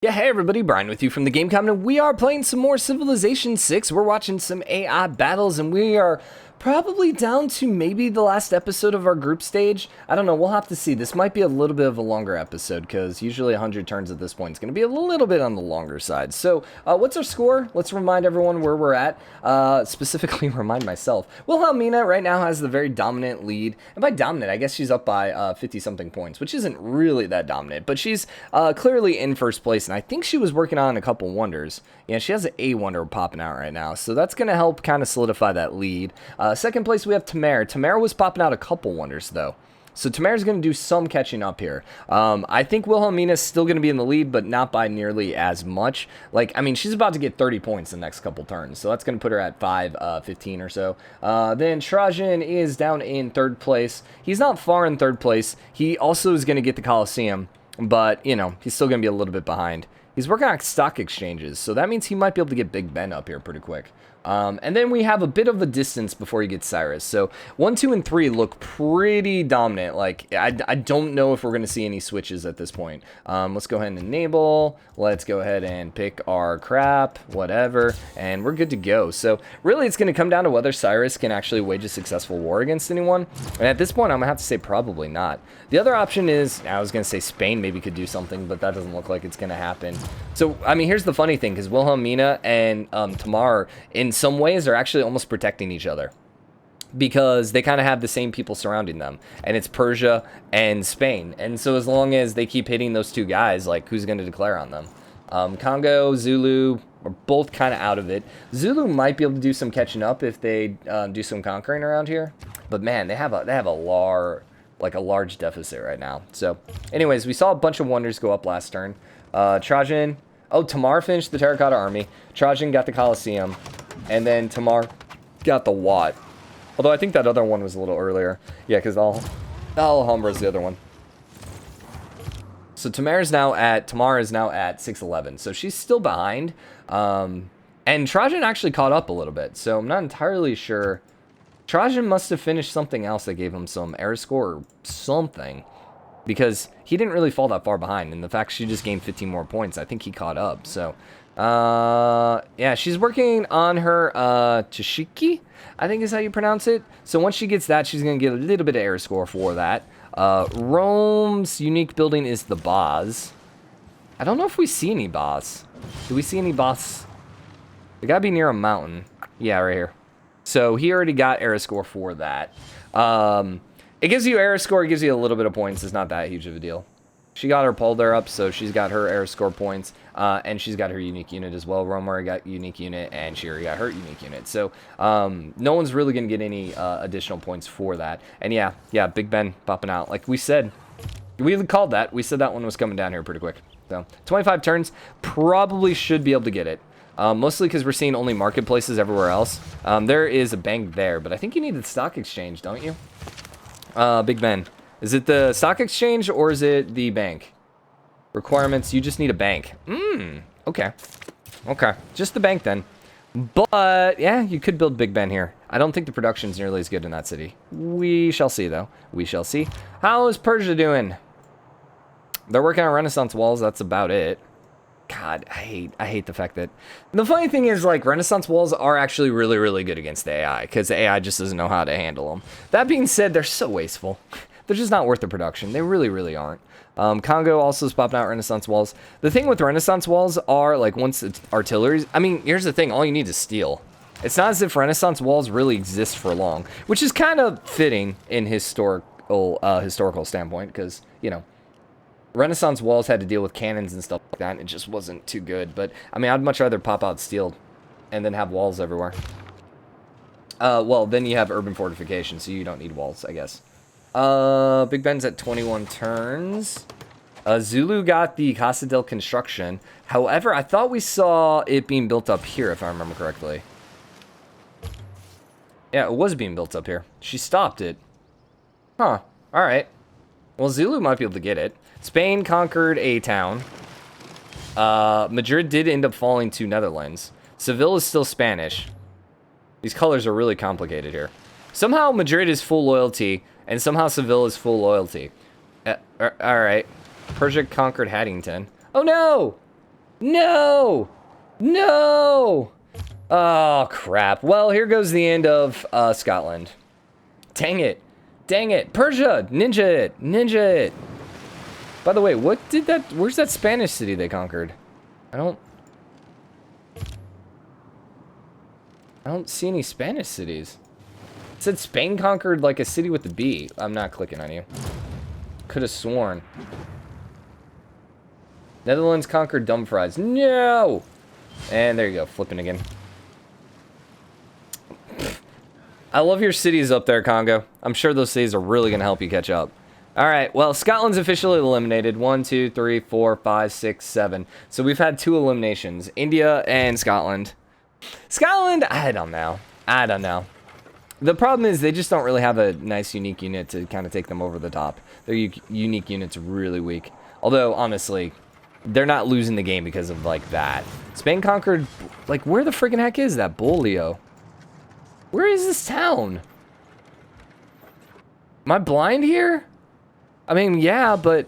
Yeah, hey everybody, Brian with you from TheGameCommon, and we are playing some more Civilization 6. We're watching some AI battles, and we are probably down to maybe the last episode of our group stage. I don't know, we'll have to see. This might be a little bit of a longer episode, because usually 100 turns at this point is going to be a little bit on the longer side. So, what's our score? Let's remind everyone where we're at. Specifically, remind myself. Wilhelmina right now has the very dominant lead. And by dominant, I guess she's up by 50-something points, which isn't really that dominant. But she's clearly in first place, and I think she was working on a couple wonders. Yeah, she has an A wonder popping out right now, so that's going to help kind of solidify that lead. Second place, we have Tamara. Tamara was popping out a couple wonders, though. So Tamara's going to do some catching up here. I think Wilhelmina's still going to be in the lead, but not by nearly as much. Like, I mean, she's about to get 30 points in the next couple turns, so that's going to put her at 15 or so. Then Trajan is down in third place. He's not far in third place. He also is going to get the Colosseum, but, you know, he's still going to be a little bit behind. He's working on stock exchanges, so that means he might be able to get Big Ben up here pretty quick. And then we have a bit of a distance before he gets Cyrus. So 1, 2, and 3 look pretty dominant. Like, I don't know if we're going to see any switches at this point. Let's go ahead and enable. Let's go ahead and pick our crap, whatever, and we're good to go. So really, it's going to come down to whether Cyrus can actually wage a successful war against anyone. And at this point, I'm going to have to say probably not. The other option is, I was going to say Spain maybe could do something, but that doesn't look like it's going to happen. So, I mean, here's the funny thing, because Wilhelmina and Tamar, in some ways, are actually almost protecting each other, because they kind of have the same people surrounding them, and it's Persia and Spain. And so as long as they keep hitting those two guys, like, who's going to declare on them? Congo, Zulu are both kind of out of it. Zulu might be able to do some catching up if they do some conquering around here, but man, they have a large deficit right now. So anyways, we saw a bunch of wonders go up last turn. Trajan, Tamar finished the Terracotta Army. Trajan got the Colosseum, and then Tamar got the Watt. Although I think that other one was a little earlier. Yeah, because Alhambra's the other one. So Tamar is now at 611. So she's still behind. And Trajan actually caught up a little bit. So I'm not entirely sure. Trajan must have finished something else that gave him some air score or something, because he didn't really fall that far behind. And the fact she just gained 15 more points, I think he caught up. So, yeah, she's working on her Tashiki, I think is how you pronounce it. So once she gets that, she's going to get a little bit of air score for that. Rome's unique building is the Baz. I don't know if we see any Baz. Do we see any Baz? They got to be near a mountain. Yeah, right here. So he already got air score for that. It gives you air score, it gives you a little bit of points. It's not that huge of a deal. She got her polder up, so she's got her air score points, and she's got her unique unit as well. Rome already got unique unit, and she already got her unique unit. So no one's really going to get any additional points for that. And yeah, Big Ben popping out. Like we said, we called that. We said that one was coming down here pretty quick. So 25 turns, probably should be able to get it. Mostly because we're seeing only marketplaces everywhere else. There is a bank there, but I think you need the stock exchange, don't you? Big Ben. Is it the stock exchange or is it the bank? Requirements, you just need a bank. Okay. Okay, just the bank then. But, yeah, you could build Big Ben here. I don't think the production's nearly as good in that city. We shall see, though. We shall see. How is Persia doing? They're working on Renaissance walls, that's about it. God, I hate the fact that... The funny thing is, like, Renaissance walls are actually really, really good against the AI, because the AI just doesn't know how to handle them. That being said, they're so wasteful. They're just not worth the production. They really, really aren't. Congo also is popping out Renaissance walls. The thing with Renaissance walls are, like, once it's artillery... I mean, here's the thing. All you need is steel. It's not as if Renaissance walls really exist for long, which is kind of fitting in historical standpoint, because, you know, Renaissance walls had to deal with cannons and stuff like that, and it just wasn't too good. But, I mean, I'd much rather pop out steel and then have walls everywhere. Well, then you have urban fortification, so you don't need walls, I guess. Big Ben's at 21 turns. Zulu got the Casa del Construction. However, I thought we saw it being built up here, if I remember correctly. Yeah, it was being built up here. She stopped it. Huh. Alright. Well, Zulu might be able to get it. Spain conquered a town. Madrid did end up falling to Netherlands. Seville is still Spanish. These colors are really complicated here. Somehow Madrid is full loyalty, and somehow Seville is full loyalty. Alright. Persia conquered Haddington. Oh no! No! No! Oh, crap. Well, here goes the end of Scotland. Dang it. Dang it. Persia! Ninja it! Ninja it! By the way, what did that... Where's that Spanish city they conquered? I don't see any Spanish cities. It said Spain conquered like a city with the B. I'm not clicking on you. Could have sworn. Netherlands conquered Dumfries. No! And there you go, flipping again. I love your cities up there, Congo. I'm sure those cities are really going to help you catch up. Alright, well, Scotland's officially eliminated. 1, 2, 3, 4, 5, 6, 7. So we've had 2 eliminations. India and Scotland. Scotland, I don't know. I don't know. The problem is they just don't really have a nice unique unit to kind of take them over the top. Their unique unit's really weak. Although, honestly, they're not losing the game because of, like, that. Spain conquered... Like, where the freaking heck is that? Bolio. Where is this town? Am I blind here? I mean, yeah, but...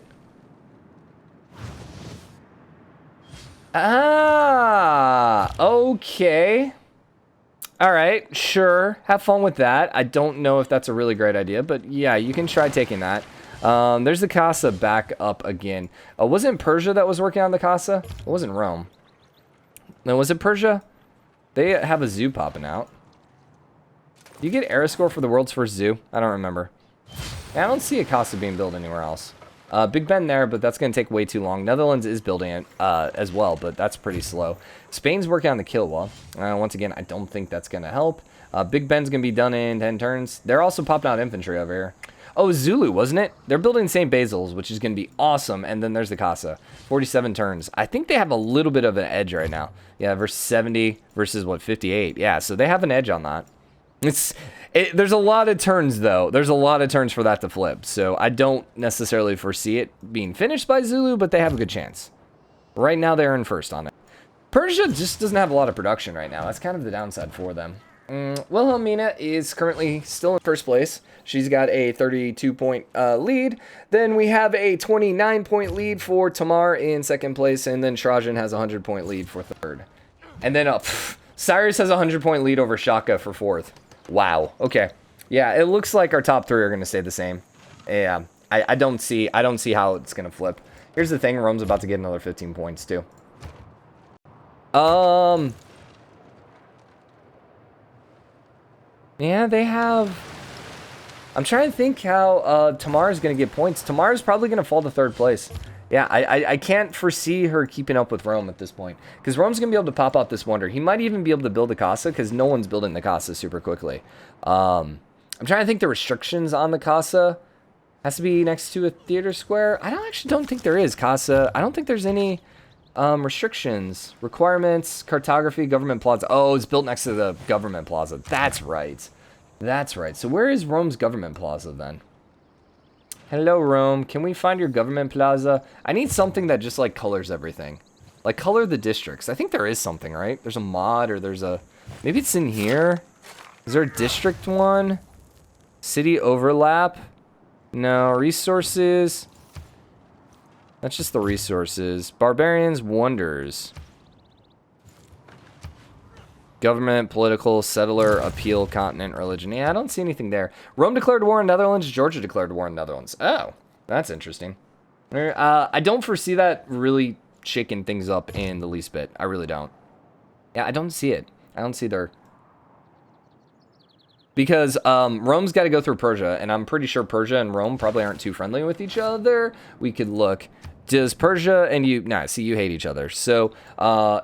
Ah, okay. Alright, sure. Have fun with that. I don't know if that's a really great idea, but yeah, you can try taking that. There's the Casa back up again. Wasn't Persia that was working on the Casa? It wasn't Rome. No, was it Persia? They have a zoo popping out. Do you get era score for the world's first zoo? I don't remember. I don't see a Casa being built anywhere else. Big Ben there, but that's going to take way too long. Netherlands is building it as well, but that's pretty slow. Spain's working on the Kilwa. Once again, I don't think that's going to help. Big Ben's going to be done in 10 turns. They're also popping out infantry over here. Oh, Zulu, wasn't it? They're building St. Basil's, which is going to be awesome. And then there's the Casa. 47 turns. I think they have a little bit of an edge right now. Yeah, versus 70 versus, what, 58. Yeah, so they have an edge on that. There's a lot of turns, though. There's a lot of turns for that to flip. So I don't necessarily foresee it being finished by Zulu, but they have a good chance. Right now, they're in first on it. Persia just doesn't have a lot of production right now. That's kind of the downside for them. Wilhelmina is currently still in first place. She's got a 32-point lead. Then we have a 29-point lead for Tamar in second place. And then Trajan has a 100-point lead for third. And then Cyrus has a 100-point lead over Shaka for fourth. Wow. Okay. Yeah, it looks like our top 3 are going to stay the same. Yeah, I don't see how it's going to flip. Here's the thing. Rome's about to get another 15 points, too. Yeah, they have... I'm trying to think how Tamar's going to get points. Tamar's probably going to fall to third place. Yeah, I can't foresee her keeping up with Rome at this point. Because Rome's going to be able to pop out this wonder. He might even be able to build a Casa, because no one's building the Casa super quickly. I'm trying to think the restrictions on the Casa. Has to be next to a theater square. I don't think there is, Casa. I don't think there's any restrictions. Requirements, cartography, government plaza. Oh, it's built next to the government plaza. That's right. That's right. So where is Rome's government plaza then? Hello, Rome. Can we find your government plaza? I need something that just, like, colors everything. Like, color the districts. I think there is something, right? There's a mod or there's a... Maybe it's in here? Is there a district one? City overlap? No. Resources? That's just the resources. Barbarians, wonders. Government, political, settler, appeal, continent, religion. Yeah, I don't see anything there. Rome declared war on Netherlands. Georgia declared war on Netherlands. Oh, that's interesting. I don't foresee that really shaking things up in the least bit. I really don't. Yeah, I don't see it. I don't see their... Because Rome's got to go through Persia, and I'm pretty sure Persia and Rome probably aren't too friendly with each other. We could look... Does Persia and you... Nah, see, you hate each other. So,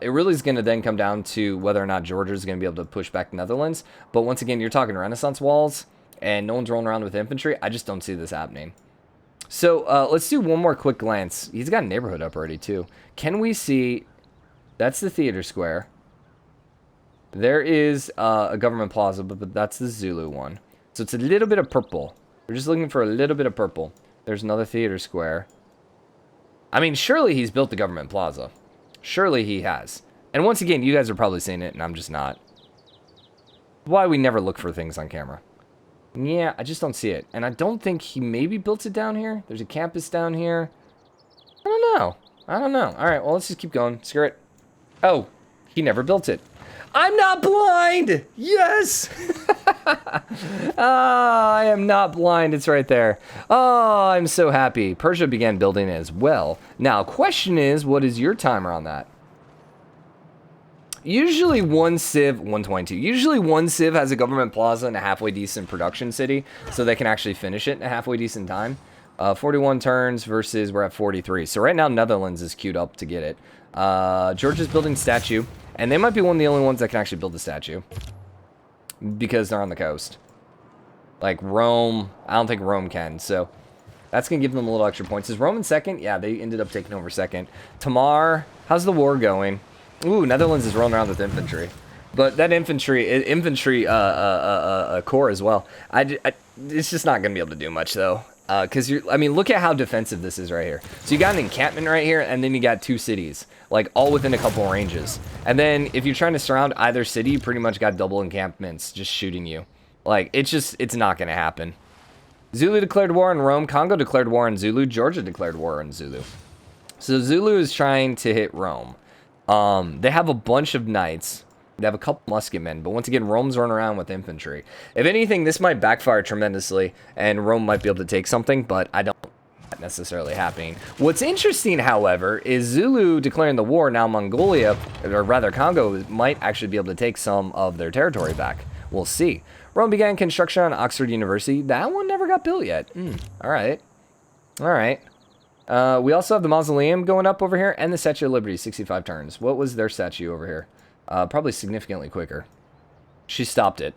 it really is going to then come down to whether or not Georgia is going to be able to push back the Netherlands. But once again, you're talking Renaissance walls, and no one's rolling around with infantry. I just don't see this happening. So, let's do one more quick glance. He's got a neighborhood up already, too. Can we see... That's the theater square. There is a government plaza, but that's the Zulu one. So, it's a little bit of purple. We're just looking for a little bit of purple. There's another theater square. I mean, surely he's built the government plaza. Surely he has. And once again, you guys are probably seeing it, and I'm just not. Why we never look for things on camera. Yeah, I just don't see it. And I don't think he maybe built it down here. There's a campus down here. I don't know. I don't know. All right, well, let's just keep going. Screw it. Oh, he never built it. I'm not blind! Yes! I am not blind. It's right there. Oh, I'm so happy. Persia began building as well. Now, question is, what is your timer on that? Usually one civ, 122. Usually one civ has a government plaza and a halfway decent production city, so they can actually finish it in a halfway decent time. 41 turns versus we're at 43. So right now Netherlands is queued up to get it. Georgia's building statue, and they might be one of the only ones that can actually build the statue because they're on the coast. Like Rome, I don't think Rome can, so that's gonna give them a little extra points. Is Rome in second? Yeah, they ended up taking over second. Tamar, how's the war going? Ooh, Netherlands is rolling around with infantry, but that infantry corps as well. It's just not gonna be able to do much though. Because I mean, look at how defensive this is right here. So you got an encampment right here, and then you got two cities, like all within a couple of ranges. And then if you're trying to surround either city, you pretty much got double encampments just shooting you. Like, it's not going to happen. Zulu declared war on Rome. Congo declared war on Zulu. Georgia declared war on Zulu. So Zulu is trying to hit Rome. They have a bunch of knights. They have a couple musketmen, but once again, Rome's running around with infantry. If anything, this might backfire tremendously, and Rome might be able to take something, but I don't see that necessarily happening. What's interesting, however, is Zulu declaring the war. Now Mongolia, or rather Congo, might actually be able to take some of their territory back. We'll see. Rome began construction on Oxford University. That one never got built yet. All right. All right. We also have the mausoleum going up over here, and the Statue of Liberty, 65 turns. What was their statue over here? Probably significantly quicker. She stopped it.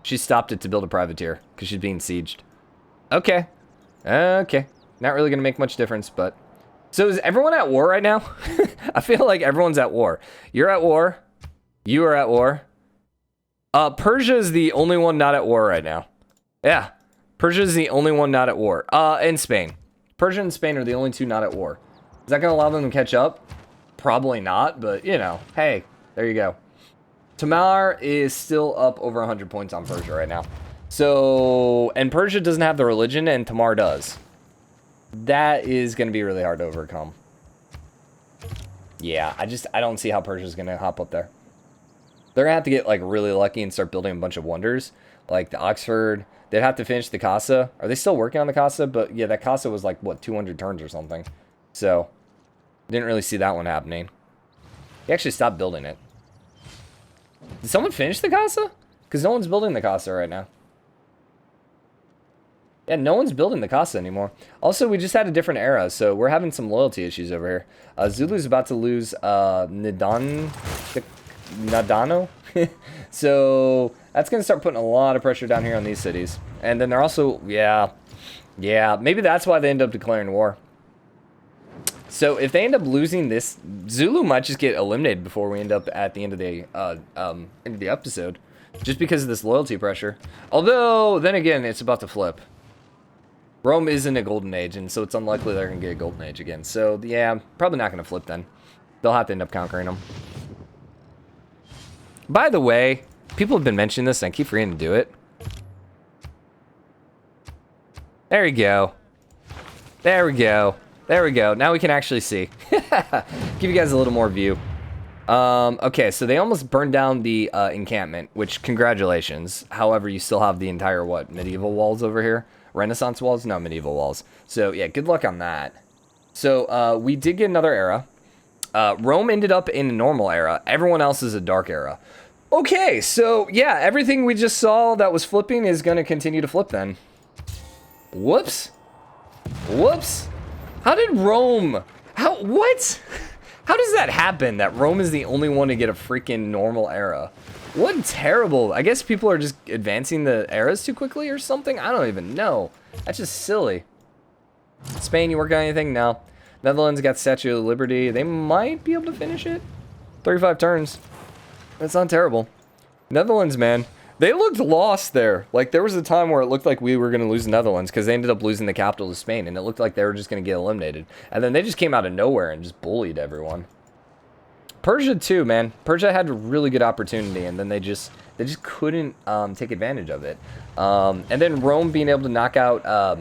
She stopped it to build a privateer because she's being sieged. Okay. Okay. Not really going to make much difference, but... So is everyone at war right now? I feel like everyone's at war. You're at war. You are at war. Persia is the only one not at war right now. Yeah. Persia is the only one not at war. And Spain. Persia and Spain are the only two not at war. Is that going to allow them to catch up? Probably not, but, you know, hey... There you go. Tamar is still up over 100 points on Persia right now. So, and Persia doesn't have the religion, and Tamar does. That is going to be really hard to overcome. Yeah, I don't see how Persia's going to hop up there. They're going to have to get, like, really lucky and start building a bunch of wonders. Like the Oxford. They'd have to finish the Casa. Are they still working on the Casa? But, yeah, that Casa was, like, what, 200 turns or something. So, didn't really see that one happening. He actually stopped building it. Did someone finish the Casa? Because no one's building the Casa right now. Yeah, no one's building the Casa anymore. Also, we just had a different era, so we're having some loyalty issues over here. Zulu's about to lose Nadano. So that's going to start putting a lot of pressure down here on these cities. And then they're also, yeah, maybe that's why they end up declaring war. So if they end up losing this, Zulu might just get eliminated before we end up at the end of the episode, just because of this loyalty pressure. Although, then again, it's about to flip. Rome is in a golden age, and so it's unlikely they're going to get a golden age again. So, yeah, probably not going to flip then. They'll have to end up conquering them. By the way, people have been mentioning this, and I keep forgetting to do it. There we go. There we go. There we go. Now we can actually see. Give you guys a little more view. Okay, so they almost burned down the encampment, which, congratulations. However, you still have the entire, what, medieval walls over here? Renaissance walls? No, medieval walls. So, yeah, good luck on that. So, we did get another era. Rome ended up in a normal era. Everyone else is a dark era. Okay, so, yeah, everything we just saw that was flipping is going to continue to flip then. Whoops. Whoops. How did Rome... What? How does that happen, that Rome is the only one to get a freaking normal era? What terrible... I guess people are just advancing the eras too quickly or something? I don't even know. That's just silly. Spain, you working on anything? No. Netherlands got Statue of Liberty. They might be able to finish it. 35 turns. That's not terrible. Netherlands, man. They looked lost there. Like, there was a time where it looked like we were going to lose the Netherlands because they ended up losing the capital to Spain, and it looked like they were just going to get eliminated. And then they just came out of nowhere and just bullied everyone. Persia, too, man. Persia had a really good opportunity, and then they just couldn't take advantage of it. And then Rome being able to knock out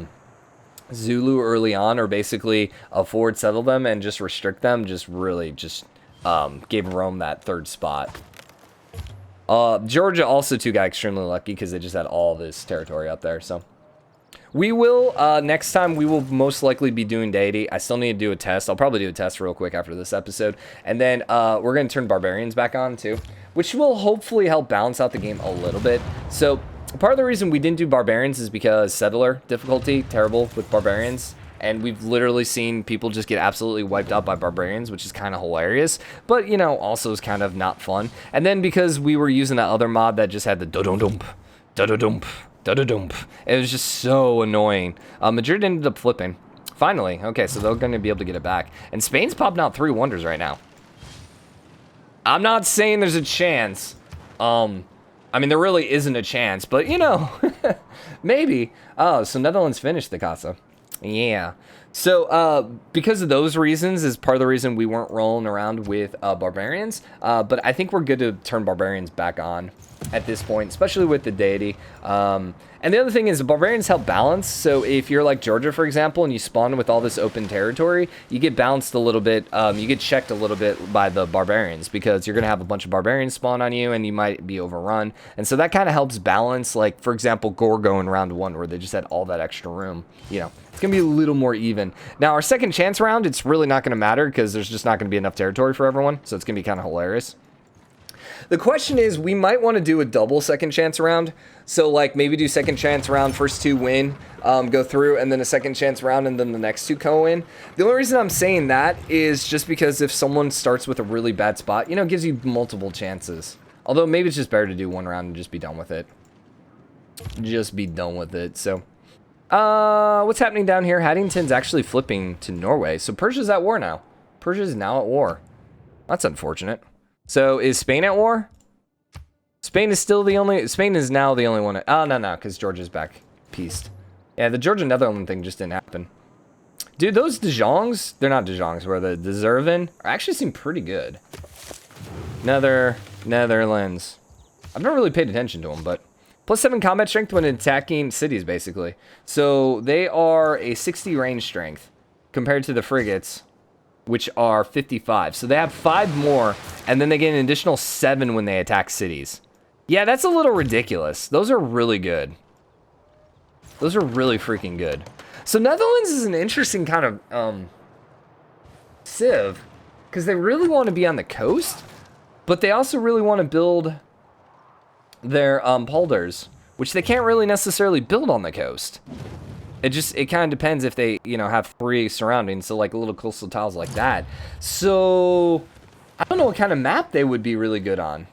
Zulu early on, or basically forward settle them and just restrict them, just really just gave Rome that third spot. Georgia also too got extremely lucky because they just had all this territory up there. So we will, next time we will most likely be doing deity. I still need to do a test. I'll probably do a test real quick after this episode. And then we're going to turn barbarians back on too, which will hopefully help balance out the game a little bit. So part of the reason we didn't do barbarians is because settler difficulty, terrible with barbarians. And we've literally seen people just get absolutely wiped out by barbarians, which is kind of hilarious. But, you know, also is kind of not fun. And then because we were using that other mod that just had the do-do-dump, do-do-dump, da-da-dump. It was just so annoying. Madrid ended up flipping. Finally. Okay, so they're going to be able to get it back. And Spain's popping out 3 wonders right now. I'm not saying there's a chance. I mean, there really isn't a chance, but, you know, maybe. Oh, so Netherlands finished the Casa. Yeah. So, because of those reasons is part of the reason we weren't rolling around with barbarians. But I think we're good to turn barbarians back on at this point, especially with the deity. And the other thing is the barbarians help balance. So if you're like Georgia, for example, and you spawn with all this open territory, you get balanced a little bit. You get checked a little bit by the barbarians because you're going to have a bunch of barbarians spawn on you and you might be overrun. And so that kind of helps balance, like, for example, Gorgo in round 1 where they just had all that extra room. You know, it's going to be a little more even. Now, our second chance round, it's really not going to matter because there's just not going to be enough territory for everyone. So it's going to be kind of hilarious. The question is, we might want to do a double second chance round. So, like, maybe do second chance round, first 2 win, go through, and then a second chance round, and then the next 2 co-win. The only reason I'm saying that is just because if someone starts with a really bad spot, you know, it gives you multiple chances. Although, maybe it's just better to do 1 round and just be done with it. Just be done with it, so... what's happening down here? Haddington's actually flipping to Norway. So, Persia's at war now. Persia's now at war. That's unfortunate. So, is Spain at war? Spain is now the only one. Oh, no, because Georgia's back. Peaced. Yeah, the Georgia-Netherlands thing just didn't happen. Dude, those De Jongs, they're not De Jongs, where the Deservin actually seem pretty good. Netherlands. I've never really paid attention to them, but +7 combat strength when attacking cities, basically. So they are a 60 range strength compared to the frigates, which are 55. So they have 5 more, and then they get an additional 7 when they attack cities. Yeah, that's a little ridiculous. Those are really good. Those are really freaking good. So Netherlands is an interesting kind of civ, because they really want to be on the coast, but they also really want to build their polders, which they can't really necessarily build on the coast. It kind of depends if they, you know, have 3 surroundings, so like little coastal tiles like that. So I don't know what kind of map they would be really good on.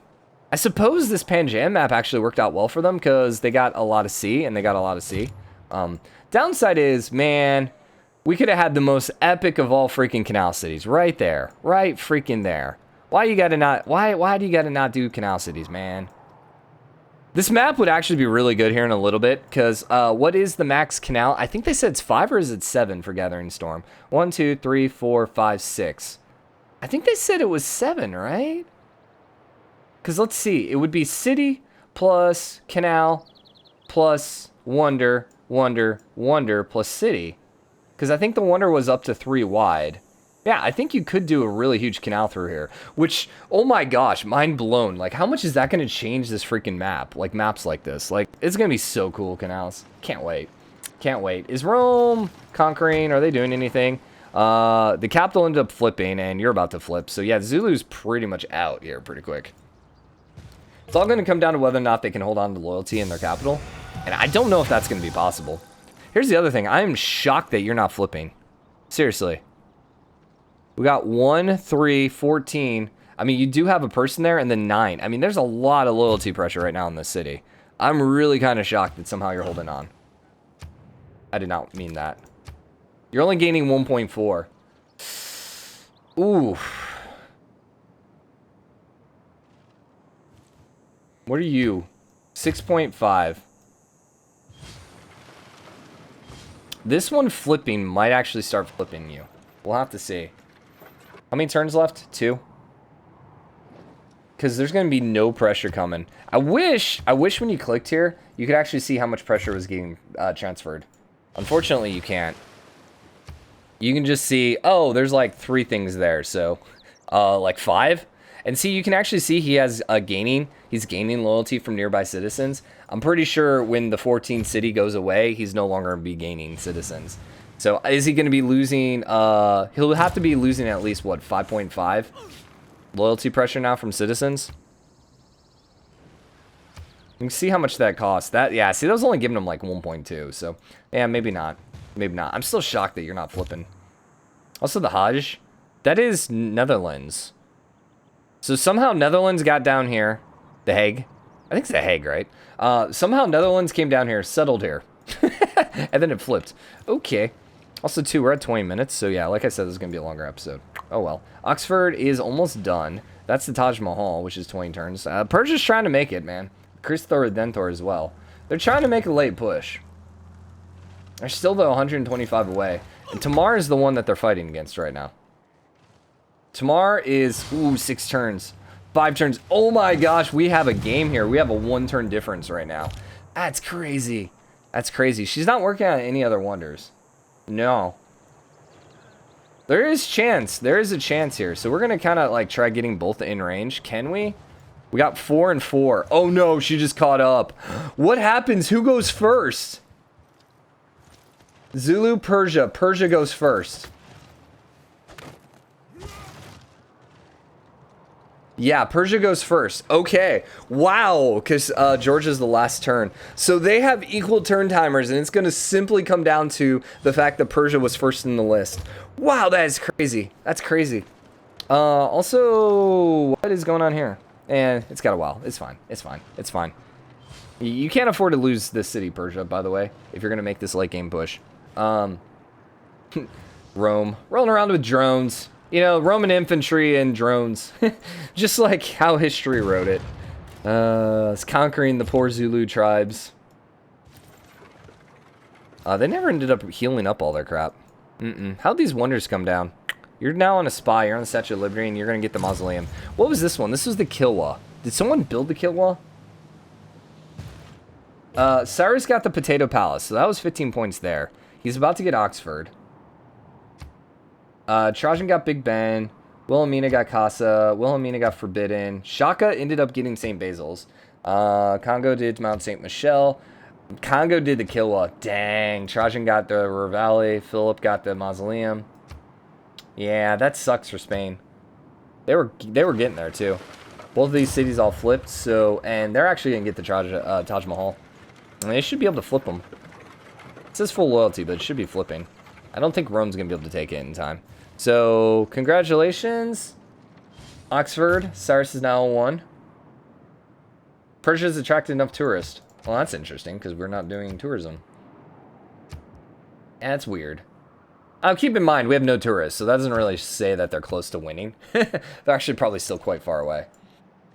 I suppose this Panjam map actually worked out well for them because they got a lot of sea, and they got a lot of sea. Downside is, man, we could have had the most epic of all freaking canal cities right there, right freaking there. Why do you gotta not do canal cities, man? This map would actually be really good here in a little bit, because what is the max canal? I think they said it's 5 or is it 7 for Gathering Storm? 1, 2, 3, 4, 5, 6. I think they said it was 7, right? Because let's see, it would be city plus canal plus wonder plus city. Because I think the wonder was up to 3 wide. Yeah, I think you could do a really huge canal through here. Which, oh my gosh, mind blown. Like, how much is that going to change this freaking map? Like, maps like this. Like, it's going to be so cool, canals. Can't wait. Can't wait. Is Rome conquering? Are they doing anything? The capital ended up flipping, and you're about to flip. So, yeah, Zulu's pretty much out here pretty quick. It's all going to come down to whether or not they can hold on to loyalty in their capital. And I don't know if that's going to be possible. Here's the other thing. I am shocked that you're not flipping. Seriously. We got 1, 3, 14. I mean, you do have a person there, and then 9. I mean, there's a lot of loyalty pressure right now in this city. I'm really kind of shocked that somehow you're holding on. I did not mean that. You're only gaining 1.4. Ooh. What are you? 6.5. This one flipping might actually start flipping you. We'll have to see. How many turns left? 2? Because there's going to be no pressure coming. I wish when you clicked here, you could actually see how much pressure was getting transferred. Unfortunately, you can't. you can just see, oh, there's like 3 things there. So, like 5. And see, you can actually see he has he's gaining loyalty from nearby citizens. I'm pretty sure when the 14th city goes away, he's no longer going to be gaining citizens. So is he going to be losing, he'll have to be losing at least, what, 5.5 loyalty pressure now from citizens? You can see how much that costs. Yeah, see, that was only giving him like 1.2, so, yeah, maybe not. Maybe not. I'm still shocked that you're not flipping. Also, the Hajj, that is Netherlands. So somehow Netherlands got down here. The Hague. I think it's The Hague, right? Somehow Netherlands came down here, settled here. And then it flipped. Okay. Also, too, we're at 20 minutes. So, yeah, like I said, this is going to be a longer episode. Oh, well. Oxford is almost done. That's the Taj Mahal, which is 20 turns. Persia's trying to make it, man. Christor Redentor as well. They're trying to make a late push. They're still, though, 125 away. And Tamar is the one that they're fighting against right now. Tamar is, ooh, 6 turns. 5 turns. Oh my gosh, we have a game here. We have a 1-turn difference right now. That's crazy. That's crazy. She's not working on any other wonders. No. There is chance. There is a chance here. So we're going to kind of like try getting both in range. Can we? We got 4 and 4. Oh no, she just caught up. What happens? Who goes first? Zulu, Persia. Persia goes first. Yeah, Persia goes first. Okay. Wow. Because Georgia's the last turn. So they have equal turn timers, and it's going to simply come down to the fact that Persia was first in the list. Wow, that is crazy. That's crazy. Also, what is going on here? And it's got a while. It's fine. It's fine. It's fine. You can't afford to lose this city, Persia, by the way, if you're going to make this late game push. Rome. Rolling around with drones. You know, Roman infantry and drones. Just like how history wrote it. It's conquering the poor Zulu tribes. They never ended up healing up all their crap. How'd these wonders come down? You're now on a spy. You're on the Statue of Liberty, and you're going to get the mausoleum. What was this one? This was the Kilwa. Did someone build the Kilwa? Cyrus got the Potato Palace, so that was 15 points there. He's about to get Oxford. Trajan got Big Ben. Wilhelmina got Casa. Wilhelmina got Forbidden. Shaka ended up getting St. Basil's. Congo did Mount St. Michel. Congo did the Kilwa. Dang. Trajan got the Revalle. Philip got the Mausoleum. Yeah, that sucks for Spain. They were getting there too. Both of these cities all flipped, so, and they're actually going to get the Taj Mahal. And they should be able to flip them. It says full loyalty, but it should be flipping. I don't think Rome's going to be able to take it in time. So, congratulations, Oxford. Cyrus is now 1. Persia's attracted enough tourists. Well, that's interesting, because we're not doing tourism. That's weird. Keep in mind, we have no tourists, so that doesn't really say that they're close to winning. They're actually probably still quite far away.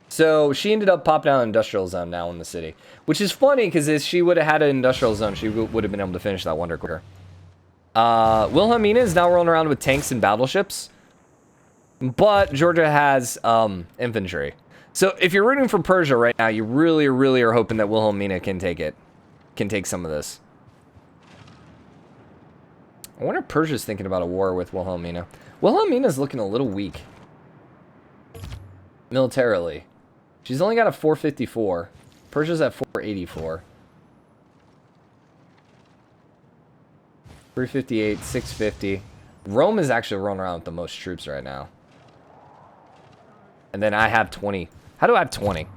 So, she ended up popping out an industrial zone now in the city. Which is funny, because if she would have had an industrial zone, she would have been able to finish that wonder quicker. Wilhelmina is now rolling around with tanks and battleships. But Georgia has infantry. So if you're rooting for Persia right now, you really, really are hoping that Wilhelmina can take it. Can take some of this. I wonder if Persia's thinking about a war with Wilhelmina. Wilhelmina's looking a little weak. Militarily. She's only got a 454. Persia's at 484. 358, 650. Rome is actually rolling around with the most troops right now. And then I have 20. How do I have 20?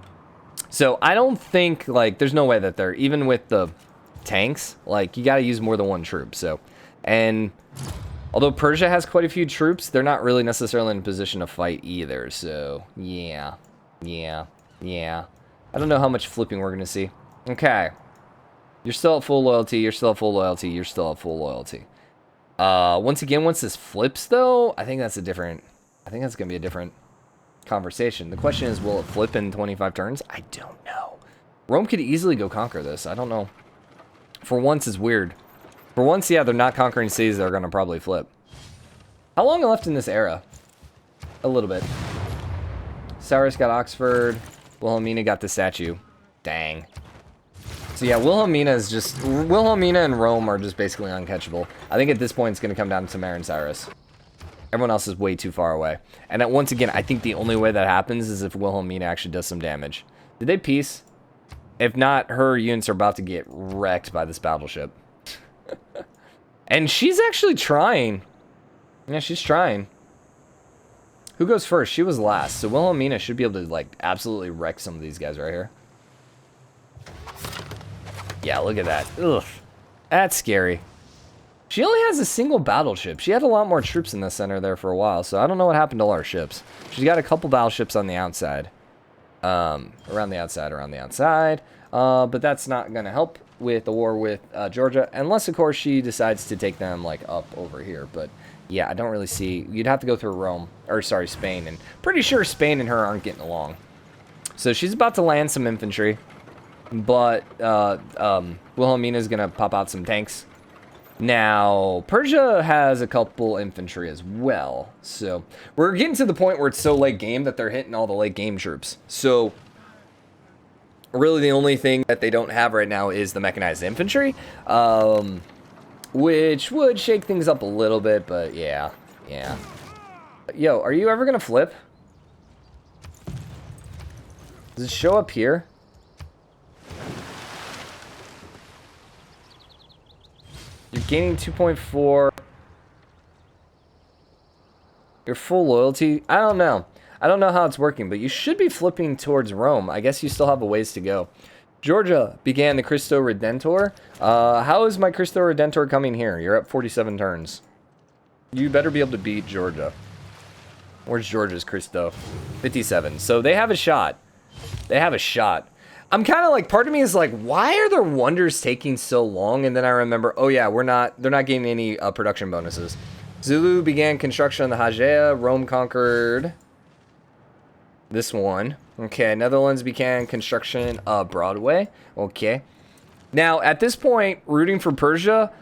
So I don't think, like, there's no way that they're, even with the tanks, like, you got to use more than one troop. So, and although Persia has quite a few troops, they're not really necessarily in a position to fight either. So, yeah. I don't know how much flipping we're going to see. Okay. You're still at full loyalty. You're still at full loyalty. You're still at full loyalty. Once again, once this flips, though, I think that's going to be a different conversation. The question is, will it flip in 25 turns? I don't know. Rome could easily go conquer this. I don't know. For once, it's weird. For once, yeah, they're not conquering cities. They're going to probably flip. How long left in this era? A little bit. Cyrus got Oxford. Wilhelmina got the statue. Dang. So yeah, Wilhelmina and Rome are just basically uncatchable. I think at this point it's going to come down to Mare and Cyrus. Everyone else is way too far away. And once again, I think the only way that happens is if Wilhelmina actually does some damage. Did they peace? If not, her units are about to get wrecked by this battleship. And she's actually trying. Yeah, she's trying. Who goes first? She was last. So Wilhelmina should be able to, like, absolutely wreck some of these guys right here. Yeah, look at that. Ugh. That's scary. She only has a single battleship. She had a lot more troops in the center there for a while, so I don't know what happened to all our ships. She's got a couple battleships on the outside. Around the outside. But that's not going to help with the war with Georgia, unless, of course, she decides to take them, like, up over here. But, yeah, I don't really see... You'd have to go through Rome, or, sorry, Spain, and pretty sure Spain and her aren't getting along. So she's about to land some infantry. But Wilhelmina's going to pop out some tanks. Now, Persia has a couple infantry as well. So, we're getting to the point where it's so late game that they're hitting all the late game troops. So, really the only thing that they don't have right now is the mechanized infantry. Which would shake things up a little bit, but yeah. Yo, are you ever going to flip? Does it show up here? You're gaining 2.4. Your full loyalty? I don't know. I don't know how it's working, but you should be flipping towards Rome. I guess you still have a ways to go. Georgia began the Cristo Redentor. How is my Cristo Redentor coming here? You're at 47 turns. You better be able to beat Georgia. Where's Georgia's Cristo? 57. So they have a shot. They have a shot. I'm kind of like, part of me is like, why are their wonders taking so long? And then I remember, oh yeah, they're not getting any production bonuses. Zulu began construction on the Hagea. Rome conquered this one. Okay, Netherlands began construction of Broadway. Okay. Now, at this point, rooting for Persia,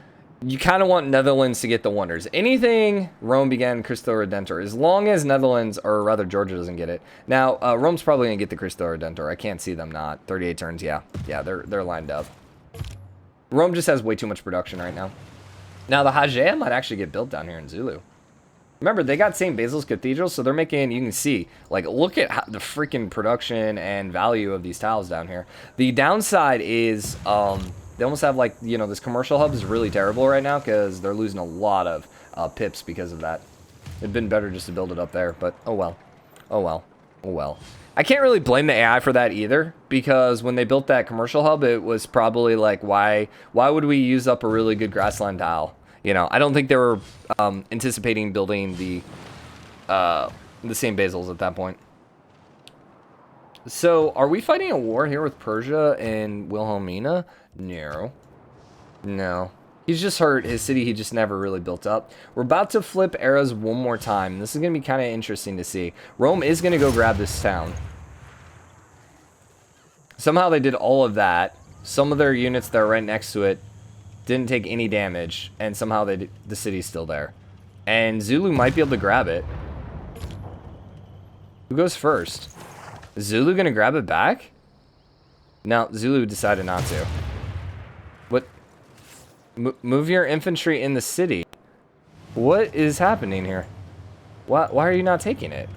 you kind of want Netherlands to get the wonders. Anything Rome began Cristo Redentor, as long as Netherlands, or rather Georgia doesn't get it. Now, Rome's probably going to get the Cristo Redentor. I can't see them not. 38 turns, yeah. Yeah, they're lined up. Rome just has way too much production right now. Now, the Hagea might actually get built down here in Zulu. Remember, they got St. Basil's Cathedral, so they're making, you can see, like, look at how, the freaking production and value of these tiles down here. The downside is, they almost have, like, you know, this commercial hub is really terrible right now because they're losing a lot of pips because of that. It'd been better just to build it up there, but oh well. Oh well. Oh well. I can't really blame the AI for that either, because when they built that commercial hub, it was probably like, why would we use up a really good grassland tile? You know, I don't think they were anticipating building the St. Basil's at that point. So, are we fighting a war here with Persia and Wilhelmina? No. No. He's just hurt. His city, he just never really built up. We're about to flip eras one more time. This is going to be kind of interesting to see. Rome is going to go grab this town. Somehow they did all of that. Some of their units that are right next to it didn't take any damage. And somehow the city's still there. And Zulu might be able to grab it. Who goes first? Is Zulu going to grab it back? No, Zulu decided not to. What? Move your infantry in the city. What is happening here? Why are you not taking it?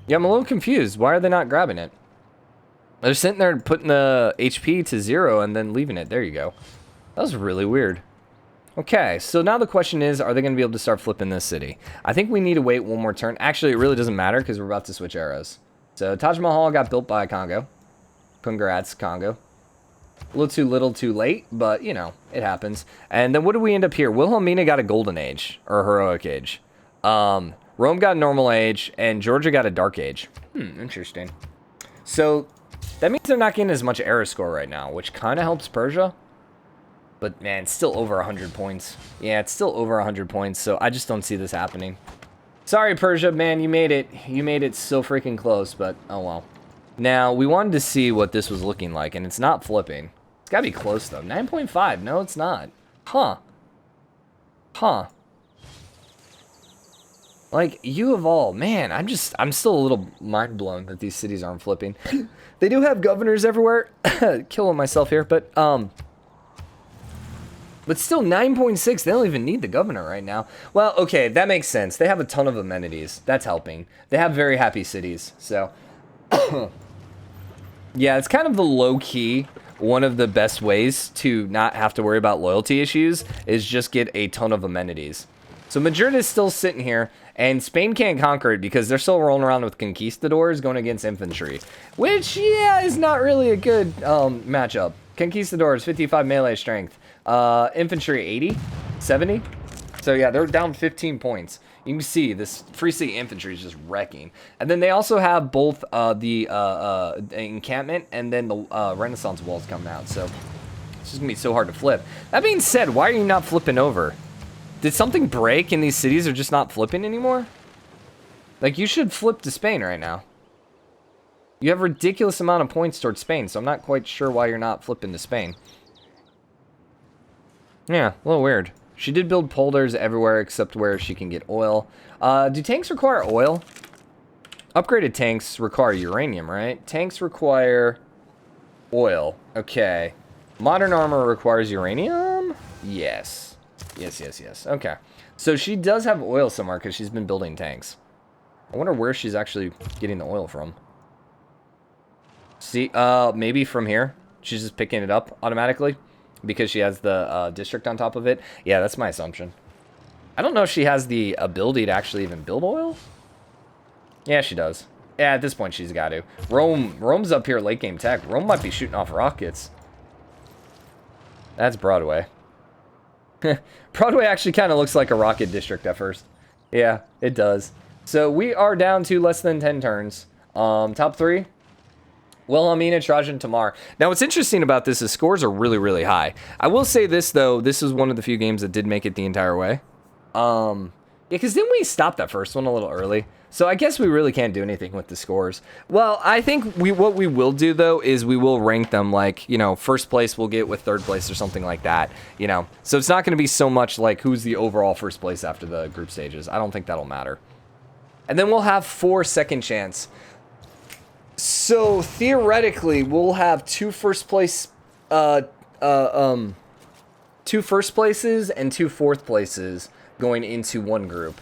Yeah, I'm a little confused. Why are they not grabbing it? They're sitting there putting the HP to 0 and then leaving it. There you go. That was really weird. Okay, so now the question is, are they going to be able to start flipping this city? I think we need to wait one more turn. Actually, it really doesn't matter because we're about to switch eras. So, Taj Mahal got built by Congo. Congrats, Congo. A little too late, but, you know, it happens. And then what do we end up here? Wilhelmina got a golden age, or heroic age. Rome got a normal age, and Georgia got a dark age. Interesting. So, that means they're not getting as much era score right now, which kind of helps Persia. But, man, it's still over 100 points. Yeah, it's still over 100 points, so I just don't see this happening. Sorry, Persia, man, you made it. You made it so freaking close, but oh well. Now, we wanted to see what this was looking like, and it's not flipping. It's gotta be close, though. 9.5. No, it's not. Huh. Huh. Like, you of all, man, I'm still a little mind blown that these cities aren't flipping. They do have governors everywhere. Killing myself here, but still 9.6, they don't even need the governor right now. Well, okay, that makes sense. They have a ton of amenities. That's helping. They have very happy cities, so. Yeah, it's kind of the low-key, one of the best ways to not have to worry about loyalty issues is just get a ton of amenities. So Madrid is still sitting here, and Spain can't conquer it because they're still rolling around with conquistadors going against infantry, which, yeah, is not really a good matchup. Conquistadors, 55 melee strength. Infantry, 80? 70? So, yeah, they're down 15 points. You can see this Free City infantry is just wrecking. And then they also have both the encampment and then the Renaissance walls coming out. So, it's just going to be so hard to flip. That being said, why are you not flipping over? Did something break and these cities are just not flipping anymore? Like, you should flip to Spain right now. You have a ridiculous amount of points towards Spain, so I'm not quite sure why you're not flipping to Spain. Yeah, a little weird. She did build polders everywhere except where she can get oil. Do tanks require oil? Upgraded tanks require uranium, right? Tanks require oil. Okay. Modern armor requires uranium? Yes. Yes. Okay. So she does have oil somewhere because she's been building tanks. I wonder where she's actually getting the oil from. See, maybe from here. She's just picking it up automatically because she has the district on top of it. Yeah, that's my assumption. I don't know if she has the ability to actually even build oil. Yeah, she does. Yeah, at this point, she's got to. Rome's up here late game tech. Rome might be shooting off rockets. That's Broadway. Broadway actually kind of looks like a rocket district at first. Yeah, it does. So we are down to less than 10 turns. Top three. Wilhelmina, Trajan, Tamar. Now, what's interesting about this is scores are really, really high. I will say this, though. This is one of the few games that did make it the entire way. Yeah, because didn't we stop that first one a little early? So I guess we really can't do anything with the scores. Well, I think what we will do, though, is we will rank them like, you know, first place we'll get with third place or something like that, you know. So it's not going to be so much like who's the overall first place after the group stages. I don't think that'll matter. And then we'll have 4 second chance. So theoretically, we'll have 2 first places and 2 fourth places going into one group.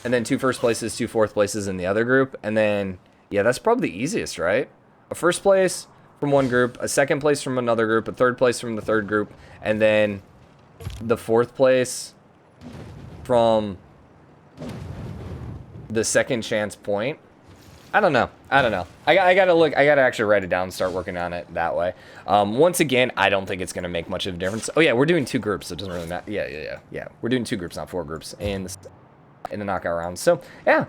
And then 2 first places, 2 fourth places in the other group. And then, yeah, that's probably the easiest, right? A first place from one group, a second place from another group, a third place from the third group, and then the fourth place from the second chance point. I don't know. I gotta look. I gotta actually write it down and start working on it that way. Once again, I don't think it's gonna make much of a difference. Oh yeah, we're doing 2 groups, so it doesn't really matter. Yeah. We're doing 2 groups, not 4 groups in the knockout round. So yeah.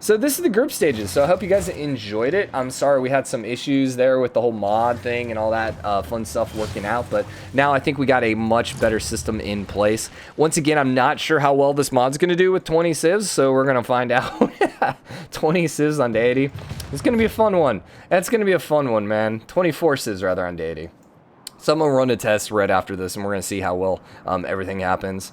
So this is the group stages. So I hope you guys enjoyed it. I'm sorry we had some issues there with the whole mod thing and all that fun stuff working out, but now I think we got a much better system in place. Once again, I'm not sure how well this mod's gonna do with 20 civs, so we're gonna find out. 20 civs on deity. It's gonna be a fun one. That's gonna be a fun one, man. 24 civs rather on deity. So I'm going to run a test right after this, and we're going to see how well everything happens.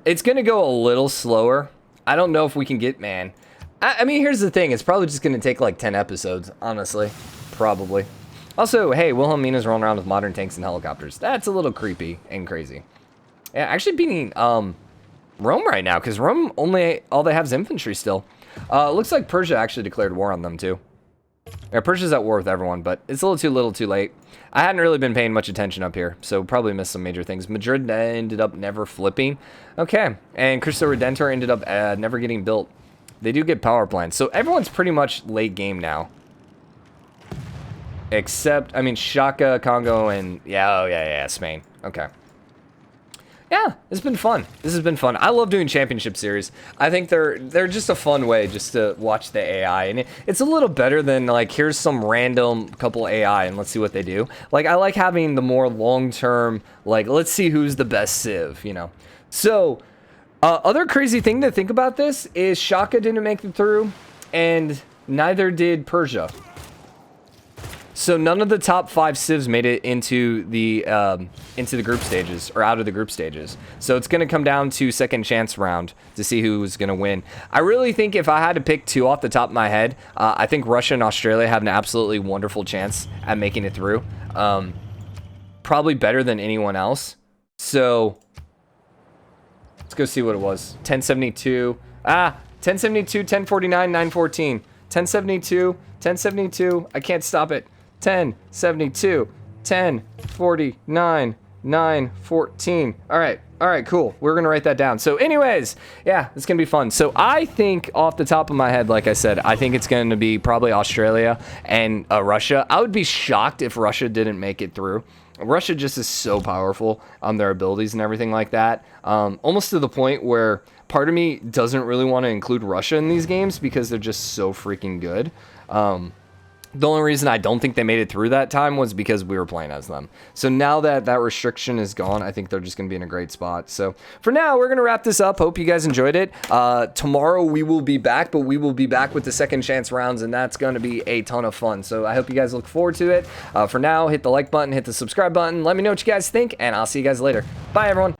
It's going to go a little slower. I don't know if we can get, man. I mean, here's the thing. It's probably just going to take like 10 episodes, honestly. Probably. Also, hey, Wilhelmina's rolling around with modern tanks and helicopters. That's a little creepy and crazy. Yeah, actually beating Rome right now, because Rome all they have is infantry still. Looks like Persia actually declared war on them, too. Yeah, Persia's at war with everyone, but it's a little too late. I hadn't really been paying much attention up here, so probably missed some major things. Madrid ended up never flipping. Okay, and Cristo Redentor ended up never getting built. They do get power plants, so everyone's pretty much late game now. Except, I mean, Shaka, Congo, and yeah, Spain. Okay. Yeah, it's been fun. This has been fun. I love doing championship series. I think they're just a fun way just to watch the AI, and it's a little better than like here's some random couple AI and let's see what they do. Like I like having the more long-term like let's see who's the best civ, you know. So other crazy thing to think about this is Shaka didn't make it through, and neither did Persia. So none of the top 5 civs made it into the group stages, or out of the group stages. So it's going to come down to second chance round to see who's going to win. I really think if I had to pick 2 off the top of my head, I think Russia and Australia have an absolutely wonderful chance at making it through. Probably better than anyone else. So let's go see what it was. 1072. 1072, 1049, 914. 1072, 1072. I can't stop it. 1072, 1049, 914. All right, cool. We're gonna write that down. So anyways, yeah, it's gonna be fun. So I think off the top of my head, like I said, I think it's gonna be probably Australia and Russia. I would be shocked if Russia didn't make it through. Russia just is so powerful on their abilities and everything like that. Almost to the point where part of me doesn't really want to include Russia in these games because they're just so freaking good. The only reason I don't think they made it through that time was because we were playing as them. So now that that restriction is gone, I think they're just going to be in a great spot. So for now, we're going to wrap this up. Hope you guys enjoyed it. Tomorrow we will be back, but we will be back with the second chance rounds, and that's going to be a ton of fun. So I hope you guys look forward to it. For now, hit the like button, hit the subscribe button. Let me know what you guys think, and I'll see you guys later. Bye, everyone.